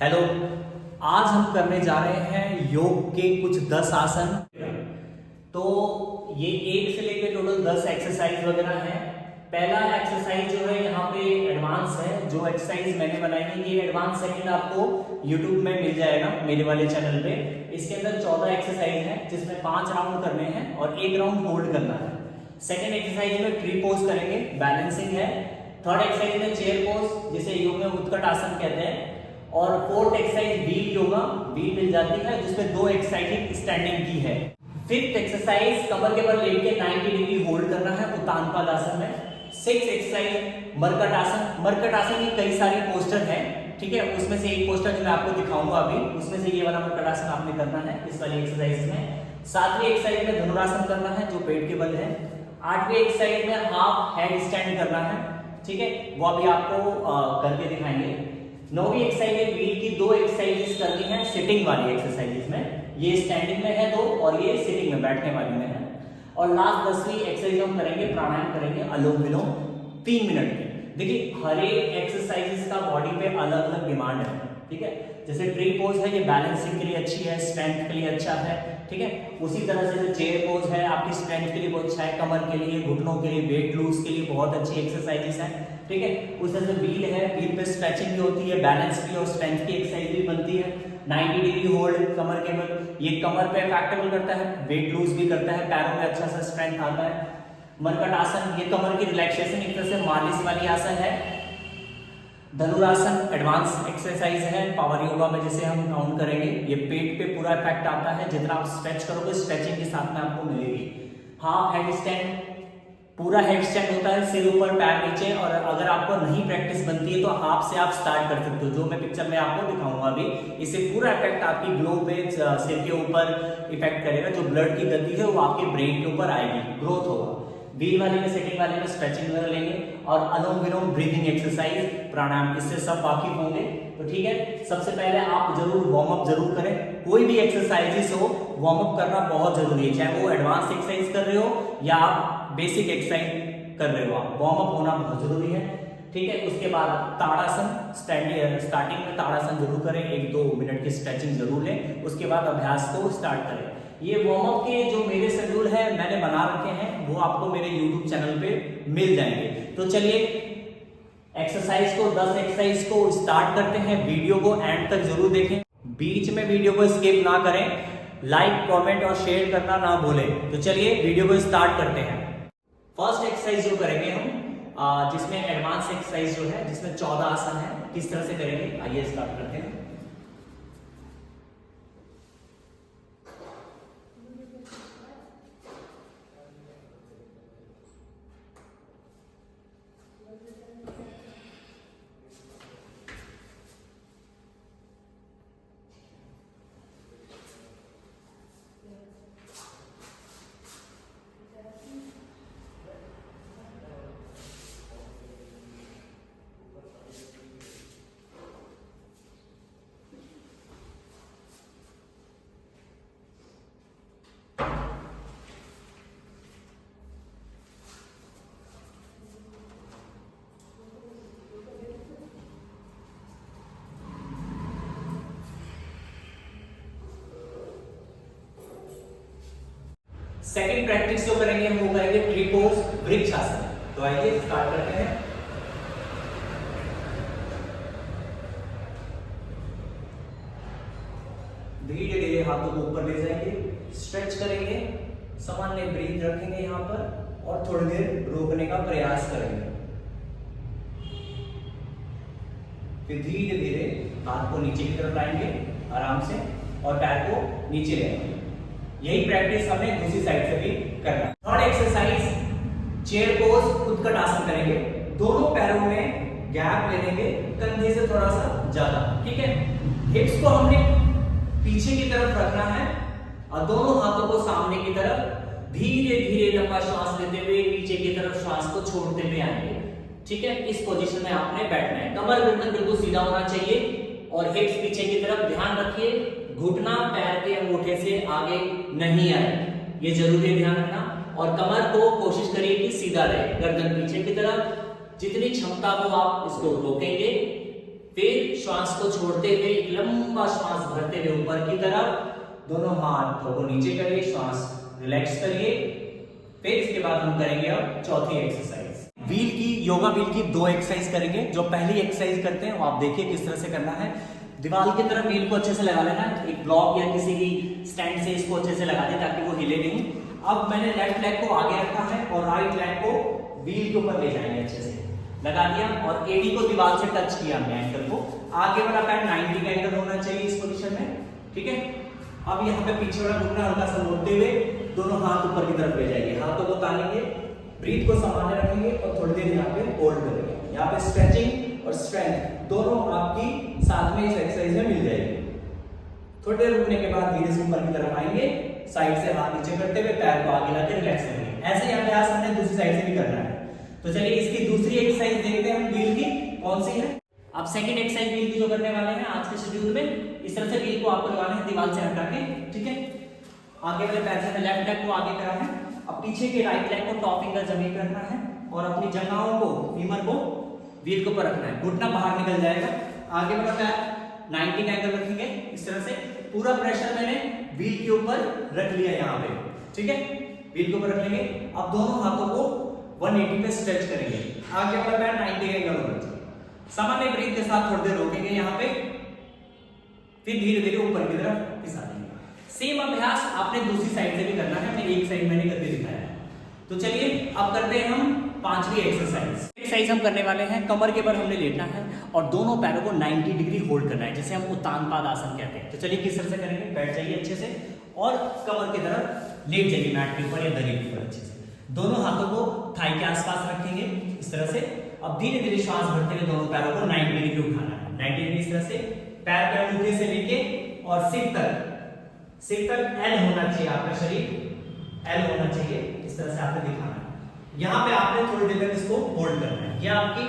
Hello. आज हम करने जा रहे हैं योग के कुछ 10 आसन। तो ये 1 से लेकर टोटल 10 एक्सरसाइज वगैरह हैं। पहला एक्सरसाइज जो है यहाँ पे एडवांस है। जो एक्सरसाइज मैंने बनाई है ये एडवांस सेकंड आपको YouTube में मिल जाएगा मेरे वाले चैनल पे। इसके अंदर 14 एक्सरसाइज है जिसमें 5 राउंड करने हैं और 1 राउंड होल्ड करना है। सेकेंड एक्सरसाइज में ट्री पोज करेंगे, बैलेंसिंग है। थर्ड एक्सरसाइज में चेयर पोज जिसे योग में उत्कट आसन कहते हैं। और fourth exercise wheel yoga, wheel मिल जाती है जिसमें 2 एक्सरसाइज स्टैंडिंग की है। फिफ्थ एक्सरसाइज कमर के बल लेट के 90 डिग्री होल्ड करना है उत्तानपाद आसन में। सिक्स एक्सरसाइज मरकट आसन। मरकट आसन की कई सारी पोस्टर हैं, ठीक है। उसमें से एक पोस्टर जो मैं आपको दिखाऊंगा अभी, उसमें से ये वाला मरकट आसन आपने करना है इस वाली एक्सरसाइज में। सातवीं एक्सरसाइज में धनुरासन करना है जो पेट के बल है। आठवीं एक्सरसाइज में हाफ हेड स्टैंड करना है, ठीक है, वो अभी आपको करके दिखाएंगे। नौवीं एक्सरसाइज में व्हील की 2 एक्सरसाइजेस करनी है सिटिंग वाली एक्सरसाइजेस में। ये स्टैंडिंग में है 2 और ये सिटिंग में बैठने वाली में है। और लास्ट 10वीं एक्सरसाइज हम करेंगे, प्राणायाम करेंगे अनुलोम विलोम 3 मिनट के। देखिए हर एक एक्सरसाइजेस का बॉडी पे अलग अलग डिमांड है, ठीक है। जैसे ट्री पोज है ये बैलेंसिंग के लिए अच्छी है, स्ट्रेंथ के लिए अच्छा है, ठीक है। उसी तरह से चेयर पोज है आपकी स्ट्रेंथ के लिए बहुत अच्छा है, कमर के लिए, घुटनों के लिए, वेट लूज के लिए बहुत अच्छी एक्सरसाइजेस हैं, ठीक है। उस तरह से व्हील है, व्हील पे स्ट्रेचिंग भी होती है, बैलेंस भी और स्ट्रेंथ की एक्सरसाइज भी बनती है। 90 डिग्री होल्ड कमर के बल, ये कमर पे इफेक्टेबल करता है, वेट लूज भी करता है, पैरों में अच्छा सा स्ट्रेंथ आता है। मरकट आसन ये कमर की रिलैक्सेशन एक तरह से मालिश वाली आसन है। धनुरासन एडवांस एक्सरसाइज है पावर योगा में जिसे हम काउंट करेंगे। ये पेट पे पूरा इफेक्ट आता है, जितना आप स्ट्रेच करोगे स्ट्रेचिंग के साथ में आपको मिलेगी। हाफ हेड स्टैंड, पूरा हेड स्टैंड होता है, सिर ऊपर पैर नीचे। और अगर आपको नहीं प्रैक्टिस बनती है तो हाफ से आप स्टार्ट कर सकते हो, जो मैं पिक्चर में आपको दिखाऊंगा अभी। इससे पूरा इफेक्ट आपकी ग्लो पे सिर के ऊपर इफेक्ट करेगा, जो ब्लड की गति है वो आपके ब्रेन के ऊपर आएगी, ग्रोथ होगा। व्हील वाले में, सेटिंग वाले में स्ट्रेचिंग वगैरह लेंगे। और अनुलोम विलोम ब्रीदिंग एक्सरसाइज, प्राणायाम, इससे सब वाकिफ होंगे तो ठीक है। सबसे पहले आप जरूर वार्म अप जरूर करें। कोई भी एक्सरसाइजेस हो वार्म अप करना बहुत जरूरी है, चाहे वो एडवांस एक्सरसाइज कर रहे हो या आप बेसिक एक्सरसाइज कर रहे हो, आप वार्म अप होना बहुत जरूरी है, ठीक है। उसके बाद ताड़ासन, स्टार्टिंग में ताड़ासन जरूर करें, 1-2 मिनट की स्ट्रेचिंग जरूर लें, उसके बाद अभ्यास को स्टार्ट करें। ये वार्म अप के जो मेरे शेड्यूल है मैंने बना रखे हैं वो आपको मेरे YouTube चैनल पे मिल जाएंगे। तो चलिए एक्सरसाइज को 10 एक्सरसाइज को स्टार्ट करते हैं। वीडियो को एंड तक जरूर देखें, बीच में वीडियो को स्किप ना करें, लाइक कमेंट और शेयर करना ना भूलें। तो चलिए वीडियो को स्टार्ट करते हैं। फर्स्ट एक्सरसाइज जो करेंगे हम जिसमें एडवांस एक्सरसाइज जो है जिसमें 14 आसन है, किस तरह से करेंगे आइए स्टार्ट करते हैं। सेकंड प्रैक्टिस जो करेंगे हम वो करेंगे ट्री पोज वृक्ष आसन। तो आइए स्टार्ट करते हैं। धीरे धीरे हाथों को ऊपर ले जाएंगे, स्ट्रेच करेंगे, सामान्य ब्रीथ रखेंगे यहां पर और थोड़ी देर रोकने का प्रयास करेंगे। फिर धीरे धीरे हाथ को नीचे की तरफ लाएंगे आराम से और पैर को नीचे लेंगे। यही प्रैक्टिस हमें दूसरी साइड से भी करना है। थर्ड एक्सरसाइज चेयर पोज उत्कट आसन करेंगे। दोनों पैरों में गैप ले लेंगे, कंधे से थोड़ा सा ज्यादा, ठीक है। हिप्स को हमने पीछे की तरफ रखना है और दोनों हाथों को सामने की तरफ धीरे धीरे लंबा श्वास लेते हुए नीचे की तरफ श्वास को छोड़ते हुए आएंगे, ठीक है। इस पोजीशन में आपने बैठना है, कमर गर्दन बिल्कुल सीधा होना चाहिए और हिप्स पीछे की तरफ। ध्यान रखिए घुटना पैर के अंगूठे से आगे नहीं आए, ये जरूरी ध्यान रखना। और कमर को कोशिश करिए कि सीधा रहे, गर्दन पीछे की तरफ। जितनी क्षमता को आप इसको रोकेंगे फिर श्वास को छोड़ते हुए एक लंबा श्वास भरते हुए ऊपर की तरफ, दोनों हाथों को नीचे करिए, श्वास रिलैक्स करिए। फिर इसके बाद हम करेंगे अब चौथी एक्सरसाइज, व्हील की, योगा व्हील की 2 एक्सरसाइज करेंगे। जो पहली एक्सरसाइज करते हैं वो आप देखिए किस तरह से करना है। दीवार की तरफ व्हील को अच्छे से लगा लेना, एक ब्लॉक या किसी भी स्टैंड से इसको अच्छे से लगा दें ताकि वो हिले नहीं। अब मैंने लेफ्ट लेग को आगे रखा है और राइट लेग को व्हील के ऊपर ले जाएंगे, अच्छे से लगा दिया और एडी को दीवार से टच किया हमने, एंकल को। आगे वाला पैर 90 का एंगल होना चाहिए इस पोजीशन में, ठीक है। अब यहाँ पे पीछे वाला घुटना हल्का सा मोड़ते हुए दोनों हाथ ऊपर की तरफ ले जाएंगे, हाथों को तानेंगे, ब्रीथ को सामान्य रखेंगे और थोड़ी देर यहाँ पे होल्ड करेंगे। यहाँ पे स्ट्रेचिंग और स्ट्रेंथ दोनों आपकी साथ में इस एक्सरसाइज में मिल जाएगी। थोड़ी देर रुकने के बाद धीरे से ऊपर की तरफ आएंगे, साइड से हाथ नीचे करते हुए पैर को आगे लाके रिलैक्स करेंगे। ऐसे ही अभ्यास हमने दूसरी साइड से भी करना है। तो चलिए इसकी दूसरी एक्सरसाइज देखते हैं हम व्हील की कौन सी है। अब सेकंड एक्सरसाइज व्हील की जो करने वाले हैं आज के शेड्यूल में, इस तरह से व्हील को आपको लगाना है दीवार से हटा के, ठीक है। आगे वाले पैर से लेफ्ट लेग को आगे करा है, अब पीछे के राइट लेग को टॉप फिंगर जमीन पर रखना है और अपनी जंघाओं को, फीमर को व्हील के ऊपर रखना है, घुटना बाहर निकल जाएगा। आगे वाला पैर 90 का एंगल रखेंगे, इस तरह से पूरा प्रेशर मैंने व्हील के ऊपर रख लिया यहाँ पे, ठीक है। व्हील के ऊपर रख लेंगे। अब दोनों हाथों को 180 पे स्ट्रेच करेंगे, आगे वाला पैर 90 का एंगल होना चाहिए। सामान्य ब्रीथ के साथ थोड़ी देर रोकेंगे यहाँ पे, फिर धीरे धीरे ऊपर की तरफ खिसा देंगे। सेम अभ्यास आपने दूसरी साइड से भी करना है, मैं एक साइड मैंने करके दिखाया है। तो चलिए अब करते हैं हम पांचवी एक्सरसाइज हम करने वाले हैं। कमर के बल हमने लेटना है और दोनों पैरों को 90 डिग्री होल्ड करना है, जिसे हम उत्तानपाद आसन कहते हैं। तो चलिए किस तरह से करेंगे, बैठ जाइए अच्छे से और कमर की तरफ लेट जाइए मैट के ऊपर या दरी के ऊपर अच्छे से। दोनों हाथों को थाई के आसपास रखेंगे इस तरह से। अब धीरे धीरे श्वास भरते हुए दोनों पैरों को 90 डिग्री उठाना है, 90 डिग्री इस तरह से, पैर के अंगूठे से लेके और सिर तक एल होना चाहिए, आपका शरीर एल होना चाहिए, इस तरह से आपको दिखाना है। यहाँ पे आपने थोड़ी देर इसको होल्ड करना है, यह आपकी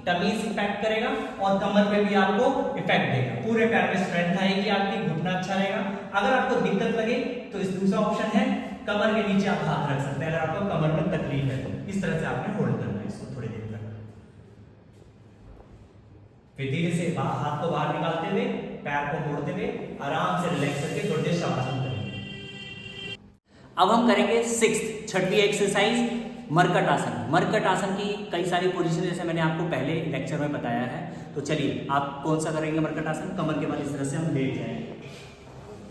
टमीज इफेक्ट करेगा और कमर पे भी आपको इफेक्ट देगा। पूरे पैर में स्ट्रेंथ आएगी आपकी, घुटना अच्छा रहेगा। अगर आपको दिक्कत लगे तो इस दूसरा ऑप्शन है, कमर के नीचे आप हाथ रख सकते हैं अगर आपको कमर में तकलीफ है तो। इस तरह से आपने होल्ड करना है इसको थोड़ी देर तक। फिर धीरे से हाथ को बाहर निकालते हुए, पैर को मोड़ते हुए आराम से रिलैक्स करके थोड़ी देर शवासन करेंगे। अब हम करेंगे छठवीं एक्सरसाइज, मरकट आसन। मरकट आसन की कई सारी पोजीशन जैसे मैंने आपको पहले लेक्चर में बताया है। तो चलिए आप कौन सा करेंगे मरकट आसन। कमर के बल इस तरह से हम लेट जाएंगे,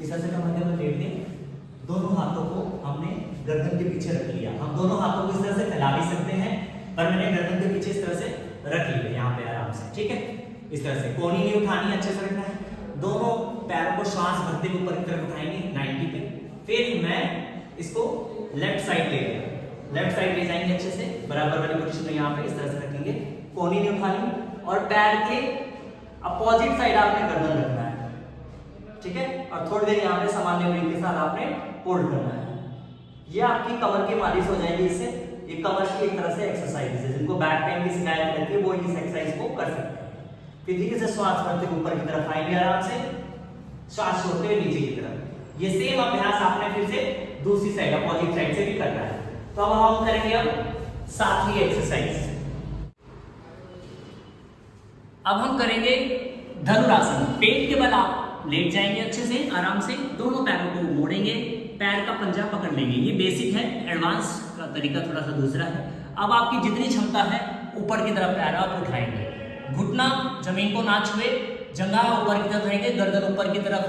इस तरह से कमर के बल लेट दें। दोनों हाथों को हमने गर्दन के पीछे रख लिया। हम दोनों हाथों को इस तरह से फैला भी सकते हैं, पर मैंने गर्दन के पीछे इस तरह से रख लिया यहाँ पे आराम से, ठीक है। इस तरह से कोहनी नहीं उठानी, अच्छे से रखना है। दोनों पैरों को श्वास भरते हुए ऊपर की तरफ उठाएंगे 90 पे। फिर मैं इसको लेफ्ट साइड ले जाएंगे अच्छे से, बराबर वाली पोजीशन में यहाँ पे इस तरह से रखेंगे, कोहनी नहीं उठानी और पैर के अपोजिट साइड आपने गर्दन रखना है, ठीक है। और थोड़ी देर यहाँ पे सामान्य ब्रीथ के साथ आपने होल्ड करना है। ये आपकी कमर की मालिश हो जाएगी इससे। ये कमर की एक तरह से एक्सरसाइज है, जिनको बैक पेन की शिकायत रहती है वो इस एक्सरसाइज को कर सकते हैं। फिर धीरे से श्वास भरते हुए ऊपर की तरफ आएंगे आराम से, श्वास छोड़ते हुए नीचे की तरफ। ये सेम अभ्यास आपने फिर से दूसरी साइड अपोजिट साइड से भी करना है। तो अब हम करेंगे अब सातवीं एक्सरसाइज। अब हम करेंगे धनुरासन। पेट के बल आप लेट जाएंगे अच्छे से आराम से, दोनों पैरों को मोड़ेंगे, पैर का पंजा पकड़ लेंगे। ये बेसिक है, एडवांस का तरीका थोड़ा सा दूसरा है। अब आपकी जितनी क्षमता है ऊपर की तरफ पैर आप उठाएंगे, घुटना जमीन को ना छुए, जंघा ऊपर की तरफ रहेंगे, गर्दन ऊपर की तरफ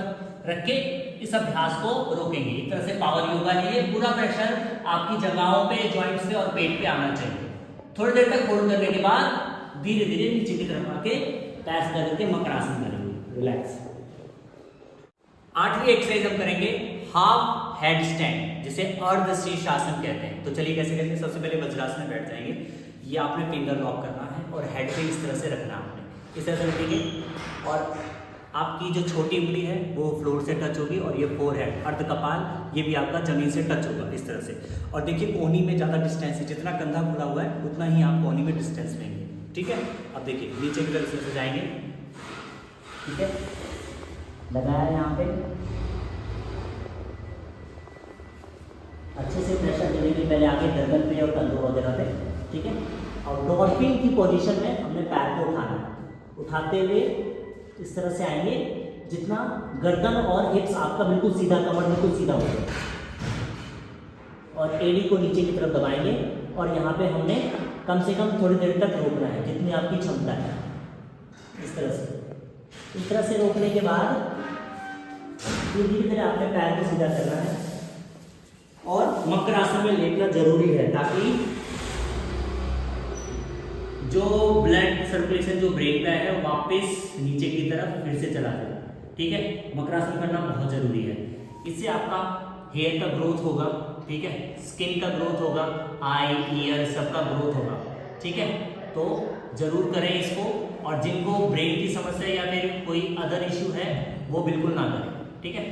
रख के इस अभ्यास को रोकेंगे। एक तरह से पावर योगा लिए, पूरा प्रेशर आपकी जगहों पे, जॉइंट्स पे और पेट पे आना चाहिए। थोड़ी देर तक होल्ड करने के बाद धीरे धीरे नीचे की तरफ आके पैर सीधा करके मकरासन करेंगे, रिलैक्स। आठवीं एक्सरसाइज हम करेंगे हाफ हेड स्टैंड, जिसे अर्ध शीर्षासन कहते हैं। तो चलिए कैसे करेंगे। सबसे पहले वज्रासन में बैठ जाएंगे, ये आपने फिंगर लॉक करना है और हेड पे इस तरह से रखना है आपने, इस तरह से रखेंगे और आपकी जो छोटी उंगली है वो फ्लोर से टच होगी और ये फोर हेड अर्ध कपाल, ये भी आपका जमीन से टच होगा इस तरह से। और देखिए कोहनी में ज़्यादा डिस्टेंस है, जितना कंधा खुला हुआ है उतना ही आप कोहनी में डिस्टेंस लेंगे, ठीक है। अब देखिए नीचे की तरफ से जाएंगे, ठीक है, लगाया यहाँ पे, अच्छे से प्रेशर देने पहले आगे गर्दन पे और कंधों वगैरह पे, ठीक है। और डॉल्फिन की पोजीशन में हमने पैर को उठाना है, उठाते हुए इस तरह से आएंगे, जितना गर्दन और हिप्स आपका बिल्कुल सीधा, कमर बिल्कुल सीधा होगा। और एडी को नीचे की तरफ दबाएंगे और यहाँ पे हमने कम से कम थोड़ी देर तक रोकना है, जितनी आपकी क्षमता है। इस तरह से रोकने के बाद धीरे धीरे आपने पैर को सीधा करना है और मकर आसन में लेटना जरूरी है, ताकि जो ब्लड सर्कुलेशन जो ब्रेन में है वापस नीचे की तरफ फिर से चला जाए। ठीक है, मकर आसन करना बहुत जरूरी है। इससे आपका हेयर का ग्रोथ होगा, ठीक है, स्किन का ग्रोथ होगा, आई ईयर सबका ग्रोथ होगा। ठीक है, तो जरूर करें इसको। और जिनको ब्रेन की समस्या या फिर कोई अदर इश्यू है वो बिल्कुल ना करें। ठीक है,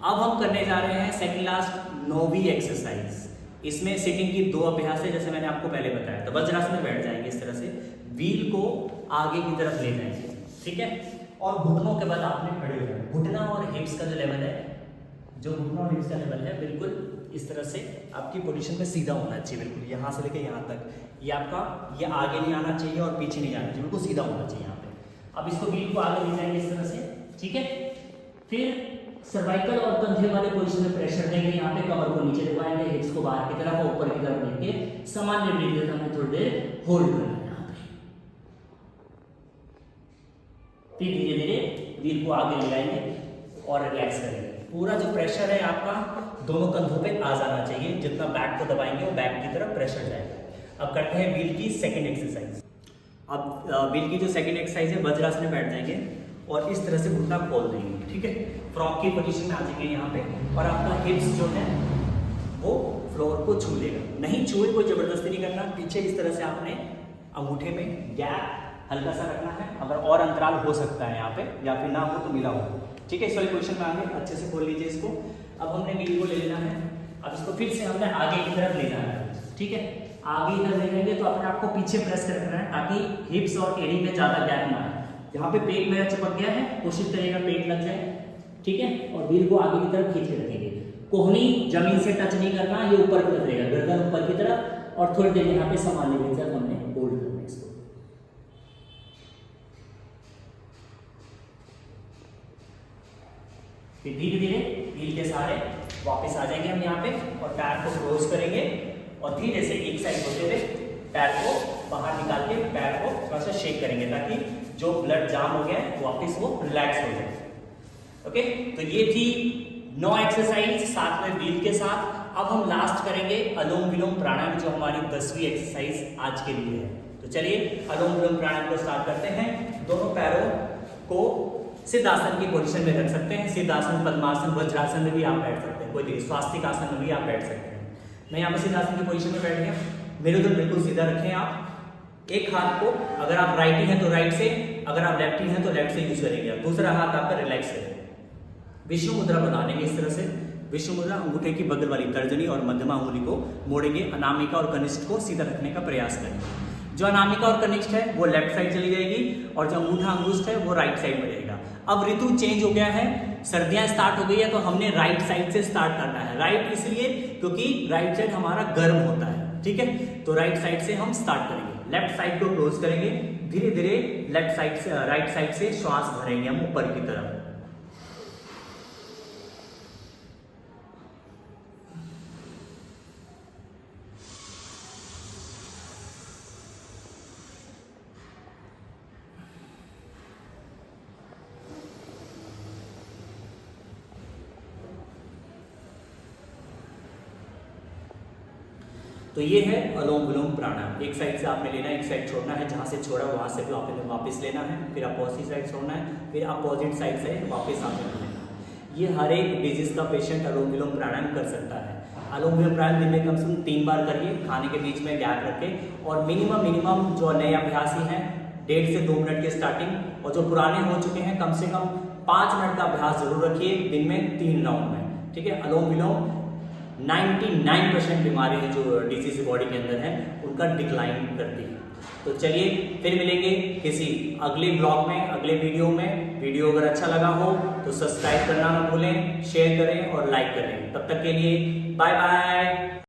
अब हम करने जा रहे हैं सेकंड लास्ट 9वीं एक्सरसाइज। इसमें सिटिंग की 2 अभ्यास है, जैसे मैंने आपको पहले बताया। तो वज्रासन में बैठ जाएंगे इस तरह से, व्हील को आगे की तरफ ले जाएंगे। ठीक है, और घुटनों के बाद आपने खड़े हो जाना। घुटना और हिप्स का जो लेवल है, जो घुटना और हिप्स का लेवल है, बिल्कुल इस तरह से आपकी पोजीशन में सीधा होना चाहिए, बिल्कुल यहाँ से लेके यहाँ तक। ये आपका ये आगे नहीं आना चाहिए और पीछे नहीं जाना चाहिए, बिल्कुल सीधा होना चाहिए यहाँ पे। अब इसको व्हील को आगे ले जाएंगे इस तरह से। ठीक है, फिर सर्वाइकल और कंधे वाले पोजीशन में प्रेशर देंगे, यहाँ पे कमर को नीचे दबाएंगे, हिप्स को बाहर की तरफ और ऊपर की तरफ लेके सामान्य ब्रीथ हमें थोड़ी देर होल्ड करना है यहाँ पे। फिर धीरे धीरे व्हील को आगे ले आएंगे और रिलैक्स करेंगे। पूरा जो प्रेशर है आपका दोनों कंधों पे आ जाना चाहिए। जितना बैक को दबाएंगे वो बैक की तरफ प्रेशर जाएगा। अब करते हैं व्हील की सेकंड एक्सरसाइज। अब व्हील की जो सेकंड एक्सरसाइज है, वज्रासन में बैठ जाएंगे और इस तरह से घुटना खोल देंगे। ठीक है, फ्रॉक की पोजीशन में आ जाएंगे यहाँ पे, और आपका हिप्स जो है वो फ्लोर को छू लेगा। नहीं छुए, कोई जबरदस्ती नहीं करना। पीछे इस तरह से आपने अंगूठे में गैप हल्का सा रखना है, अगर और अंतराल हो सकता है यहाँ पे, या फिर ना हो तो मिला हो। ठीक है, इस वाली पोजीशन में आगे अच्छे से खोल लीजिए इसको। अब हमने व्हील को ले लेना है, अब इसको फिर से हमने आगे की तरफ ले जाना है। ठीक है, आगे इधर ले लेंगे तो अपने आप को पीछे प्रेस कर रखना है, ताकि हिप्स और एड़ी में ज्यादा गैप ना आए। यहाँ पे पेट मेरा चिपक गया है, कोशिश करिएगा पेट लग जाए। ठीक है, और व्हील को आगे की तरफ खींच के रखेंगे। कोहनी जमीन से टच नहीं करना, ये ऊपर की तरफ रहेगा, गर्दन ऊपर की तरफ। और थोड़ी देर यहाँ पे सामान्य रूप से हमने होल्ड करना है इसको। फिर धीरे धीरे व्हील के सहारे वापस आ जाएंगे हम यहाँ पे, और पैर को क्लोज करेंगे और धीरे से एक साइड होते हुए पैर को बाहर निकाल के पैर को थोड़ा सा शेक करेंगे, ताकि जो ब्लड जाम हो गया है वापस वो रिलैक्स हो जाए। ओके, तो ये थी 9 एक्सरसाइज साथ में व्हील के साथ। अब हम लास्ट करेंगे अनुलोम विलोम प्राणायाम, जो हमारी 10वीं एक्सरसाइज आज के लिए है। तो चलिए अनुलोम विलोम प्राणायाम को स्टार्ट करते हैं। दोनों पैरों को सिद्धासन की पोजीशन में रख सकते हैं। सिद्धासन, पद्मासन, वज्रासन में भी आप बैठ सकते हैं, कोई स्वास्तिक आसन में भी आप बैठ सकते हैं। मैं यहाँ पर सिद्धासन की पोजीशन में बैठ गया। मेरे उधर बिल्कुल सीधा रखें आप। एक हाथ को, अगर आप राइटी हैं तो राइट से, अगर आप लेफ्टी हैं तो लेफ्ट से यूज करेंगे। दूसरा हाथ आपका रिलैक्स है। विश्व मुद्रा बना लेंगे इस तरह से। विश्व मुद्रा, अंगूठे की बगल वाली तर्जनी और मध्यमा अंगुली को मोड़ेंगे। अनामिका और कनिष्ठ को सीधा रखने का प्रयास करेंगे। जो अनामिका और कनिष्ठ है वो लेफ्ट साइड चली जाएगी, और जो अंगूठा अंगुष्ठ है वो राइट साइड में रहेगा। अब ऋतु चेंज हो गया है, सर्दियां स्टार्ट हो गई है, तो हमने राइट साइड से स्टार्ट करना है। राइट इसलिए क्योंकि राइट साइड हमारा गर्म होता है। ठीक है, तो राइट साइड से हम स्टार्ट करेंगे। लेफ्ट साइड को क्लोज करेंगे, धीरे धीरे लेफ्ट साइड से राइट साइड से श्वास भरेंगे हम ऊपर की तरफ। तो ये है अनुलोम विलोम प्राणायाम। एक साइड से आपने लेना है, एक साइड छोड़ना है, जहां से छोड़ा वहां से भी आपने वापस लेना है, फिर अपोजिट साइड छोड़ना है, फिर अपोजिट साइड से वापस आपने लेना है। ये हर एक डिजीज का पेशेंट अनुलोम विलोम प्राणायाम कर सकता है। अनुलोम विलोम प्राणायाम दिन में कम से कम 3 बार करिए, खाने के बीच में गैप रखें। और मिनिमम जो नए अभ्यासी हैं 1.5 से 2 मिनट की स्टार्टिंग, और जो पुराने हो चुके हैं कम से कम 5 मिनट का अभ्यास जरूर रखिए दिन में 3 राउंड में। ठीक है, अनुलोम विलोम 99% बीमारी जो डिजीज बॉडी के अंदर है उनका डिक्लाइन करती है। तो चलिए फिर मिलेंगे किसी अगले ब्लॉग में, अगले वीडियो में। वीडियो अगर अच्छा लगा हो तो सब्सक्राइब करना ना भूलें, शेयर करें और लाइक करें। तब तक के लिए बाय बाय।